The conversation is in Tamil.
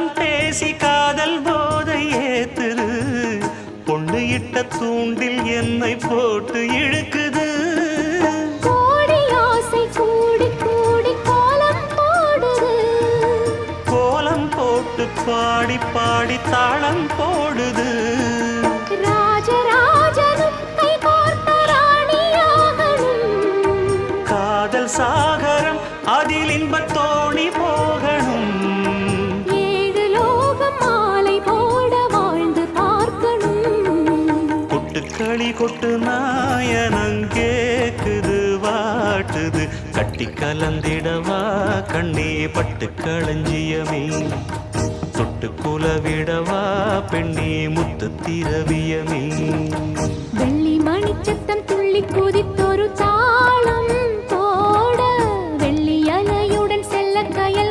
காலம் பேசி காதல் போதை ஏத்துது பொண்ணு இட்ட தூண்டில் என்னை போட்டு இழுக்குது கோடி ஆசை கூடி கூடி கோலம் போடுது கோலம் போட்டு பாடி பாடி தாளம் போடுது ராஜராஜனும் கை கோர்த்த ராணியாகணும் காதல் சாகரம் அதில் இன்பத் தோணி போகணும் ஏழு லோகம் மாலை போட வாழ்ந்து பார்க்கணும் கொட்டுக்களி கொட்டு நாயனங்கேக்குது வாட்டுது கட்டி கலந்திடவா கண்ணே பட்டு களஞ்சியமே தொட்டு குலவிடவா பெண்ணே முத்து திரவியமே வெள்ளி மணிச்சத்தம் துள்ளி குதித்தொரு தாளம்